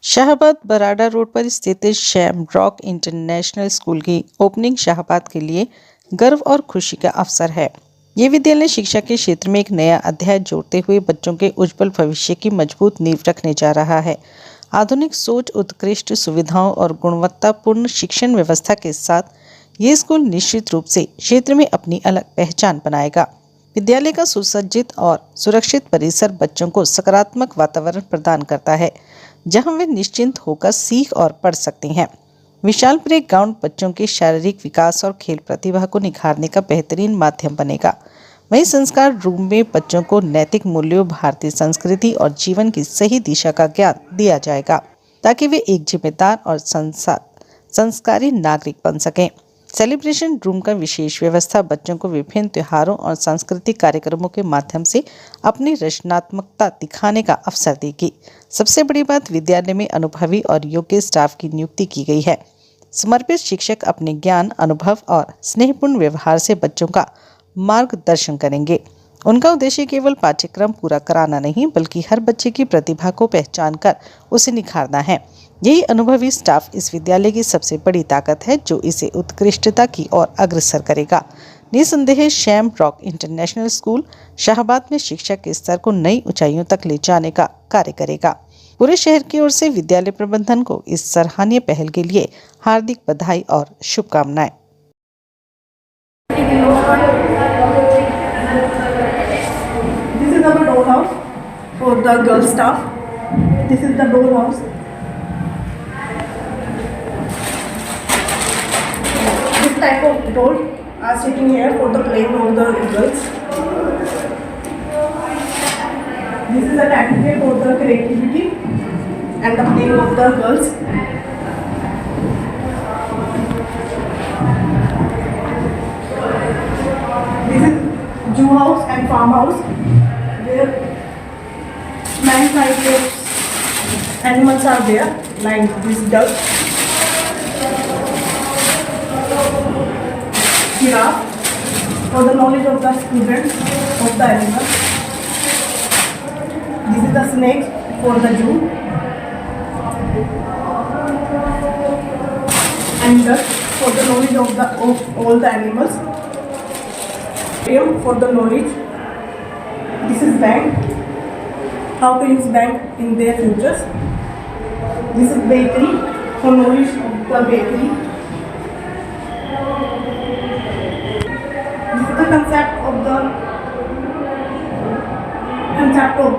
Shahabad Barara road पर स्थित Shamrock international school की ओपनिंग शाहबाद के लिए गर्व और खुशी का अवसर है। ये विद्यालय शिक्षा के क्षेत्र में एक नया अध्याय जोड़ते हुए बच्चों के उज्जवल भविष्य की मजबूत नींव रखने जा रहा है। आधुनिक सोच, उत्कृष्ट सुविधाओं और गुणवत्तापूर्ण शिक्षण व्यवस्था के साथ ये स्कूल निश्चित रूप से क्षेत्र में अपनी अलग पहचान बनाएगा। विद्यालय का सुसज्जित और सुरक्षित परिसर बच्चों को सकारात्मक वातावरण प्रदान करता है, जहां वे निश्चिंत होकर सीख और पढ़ सकते हैं। विशाल प्लेग्राउंड बच्चों के शारीरिक विकास और खेल प्रतिभा को निखारने का बेहतरीन माध्यम बनेगा। वहीं संस्कार रूम में बच्चों को नैतिक मूल्यों, भारतीय संस्कृति और जीवन की सही दिशा का ज्ञान दिया जाएगा, ताकि वे एक जिम्मेदार और संस्कारी नागरिक बन सकें। सेलिब्रेशन रूम का विशेष व्यवस्था बच्चों को विभिन्न त्योहारों और सांस्कृतिक कार्यक्रमों के माध्यम से अपनी रचनात्मकता दिखाने का अवसर देगी। सबसे बड़ी बात, विद्यालय में अनुभवी और योग्य स्टाफ की नियुक्ति की गई है। समर्पित शिक्षक अपने ज्ञान, अनुभव और स्नेहपूर्ण व्यवहार से बच्चों का मार्गदर्शन करेंगे। उनका उद्देश्य केवल पाठ्यक्रम पूरा कराना नहीं, बल्कि हर बच्चे की प्रतिभा को पहचान कर उसे निखारना है। यही अनुभवी स्टाफ इस विद्यालय की सबसे बड़ी ताकत है, जो इसे उत्कृष्टता की ओर अग्रसर करेगा। निसंदेह शैमरॉक इंटरनेशनल स्कूल शाहबाद में शिक्षा के स्तर को नई ऊंचाइयों तक ले जाने का कार्य करेगा। पूरे शहर की ओर से विद्यालय प्रबंधन को इस सराहनीय पहल के लिए हार्दिक बधाई और शुभकामनाएं। This is our doll house for the girl staff. This is the doll house. This type of doll are sitting here for the playing of the girls. This is a activity for the creativity and the playing of the girls. This is zoo house and farm house, where many types of animals are there, like this duck, giraffe, for the knowledge of the students of the animal. This is the snake for the zoo, and duck for the knowledge of all the animals. For the knowledge. This is bank, how to use bank in their futures. This is bakery, for knowledge of the bakery. This is the concept of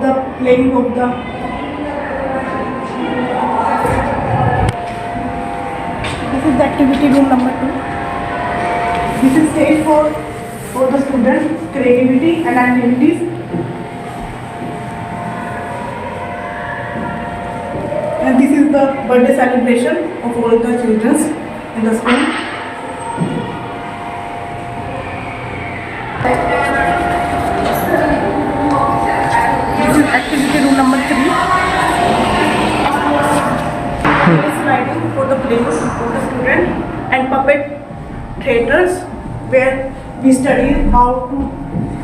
the playing of the. This is the activity room number 2. This is stage for the students, creativity and activities. And this is the birthday celebration of all the children in the school. This is activity room number 3. This is writing for the players for the student and puppet theaters, where we study how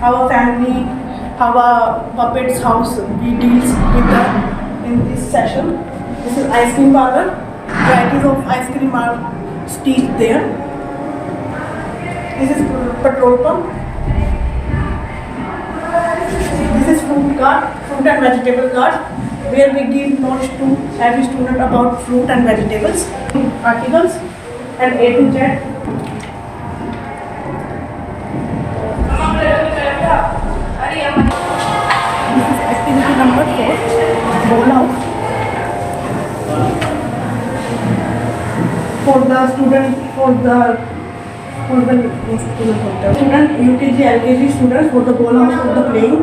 a family, how a puppet's house we deals with in this session. This is ice cream parlor. Varieties of ice cream are staged there. This is petrol pump. This is fruit and vegetable cart, where we give knowledge to every student about fruit and vegetables, articles, and A to Z. This is activity number 4, bowl house. For the student, for the student, UKG, LKG students, for the bowl house for the playing.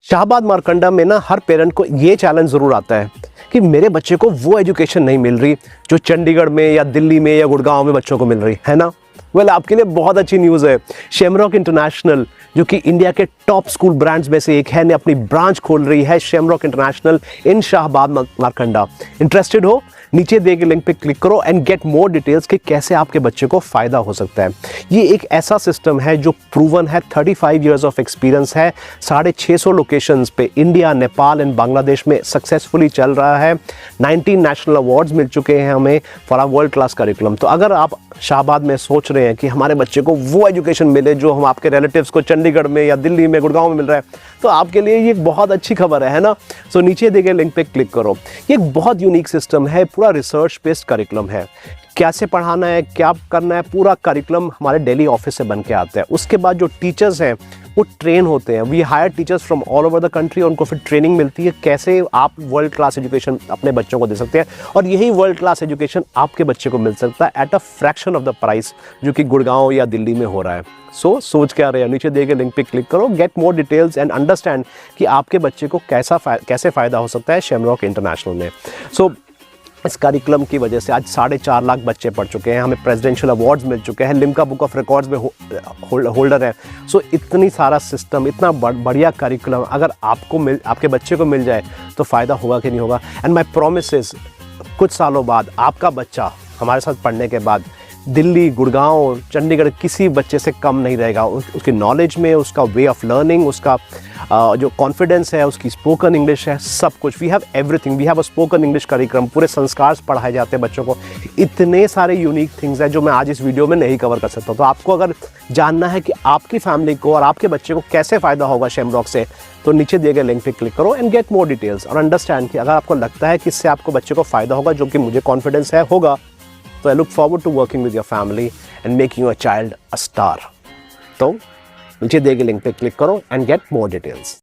Shahabad Markanda में ना हर parent को ये challenge ज़रूर आता है कि मेरे बच्चे को वो एजुकेशन नहीं मिल रही जो चंडीगढ़ में या दिल्ली में या गुड़गांव में बच्चों को मिल रही है ना। वेल, आपके लिए बहुत अच्छी न्यूज़ है। शैमरॉक इंटरनेशनल, जो कि इंडिया के टॉप स्कूल ब्रांड्स में से एक है, ने अपनी ब्रांच खोल रही है शैमरॉक इंटरनेशनल इन शाहबाद मारकंडा। इंटरेस्टेड हो नीचे दिए गए लिंक पे क्लिक करो एंड गेट मोर डिटेल्स कि कैसे आपके बच्चे को फ़ायदा हो सकता है। ये एक ऐसा सिस्टम है जो प्रूवन है, 35 ईयर्स ऑफ एक्सपीरियंस है, 650 लोकेशंस पे इंडिया, नेपाल एंड बांग्लादेश में सक्सेसफुली चल रहा है। 19 नेशनल अवार्ड्स मिल चुके हैं हमें for our world class curriculum. तो अगर आप शाहबाद में सोच रहे हैं कि हमारे बच्चे को वो एजुकेशन मिले जो हम आपके रिलेटिव्स को चंडीगढ़ में या दिल्ली में, गुड़गांव में मिल रहा है, तो आपके लिए ये बहुत अच्छी खबर है ना। सो नीचे दिए गए लिंक पे क्लिक करो। ये एक बहुत यूनिक सिस्टम है, पूरा रिसर्च बेस्ड करिकुलम है। कैसे पढ़ाना है, क्या करना है, पूरा करिकुलम हमारे डेली ऑफिस से बन के आता है। उसके बाद जो टीचर्स हैं वो ट्रेन होते हैं। We hire teachers from all over the country, उनको फिर ट्रेनिंग मिलती है कैसे आप वर्ल्ड क्लास एजुकेशन अपने बच्चों को दे सकते हैं। और यही वर्ल्ड क्लास एजुकेशन आपके बच्चे को मिल सकता है at a fraction of the price जो कि गुड़गांव या दिल्ली में हो रहा है। सोच क्या रहे हैं, नीचे दिए गए लिंक पे क्लिक करो, get more details and understand कि आपके बच्चे को कैसे फ़ायदा हो सकता है शेमरॉक इंटरनेशनल में। इस करिकुलम की वजह से आज 4.5 लाख बच्चे पढ़ चुके हैं, हमें प्रेसिडेंशियल अवार्ड्स मिल चुके हैं, लिम्का बुक ऑफ रिकॉर्ड्स में होल्डर हैं। इतनी सारा सिस्टम, इतना बढ़िया करिकुलम अगर आपके बच्चे को मिल जाए तो फ़ायदा होगा कि नहीं होगा। एंड माई प्रॉमिस इज़ कुछ सालों बाद आपका बच्चा हमारे साथ पढ़ने के बाद दिल्ली, गुड़गांव, चंडीगढ़ किसी बच्चे से कम नहीं रहेगा। उसकी नॉलेज में, उसका वे ऑफ लर्निंग, उसका जो कॉन्फिडेंस है, उसकी स्पोकन इंग्लिश है, सब कुछ। We have everything. We have a spoken English curriculum, पूरे संस्कार पढ़ाए जाते हैं बच्चों को। इतने सारे यूनिक थिंग्स हैं जो मैं आज इस वीडियो में नहीं कवर कर सकता। तो आपको अगर जानना है कि आपकी फैमिली को और आपके बच्चे को कैसे फ़ायदा होगा शेमरॉक से, तो नीचे दिए गए लिंक पे क्लिक करो एंड गेट मोर डिटेल्स और अंडरस्टैंड कि अगर आपको लगता है कि इससे आपको बच्चे को फ़ायदा होगा, जो कि मुझे कॉन्फिडेंस है होगा, तो I look forward to working with your family and making your child a star. तो नीचे दिए गए लिंक पे क्लिक करो and get more details.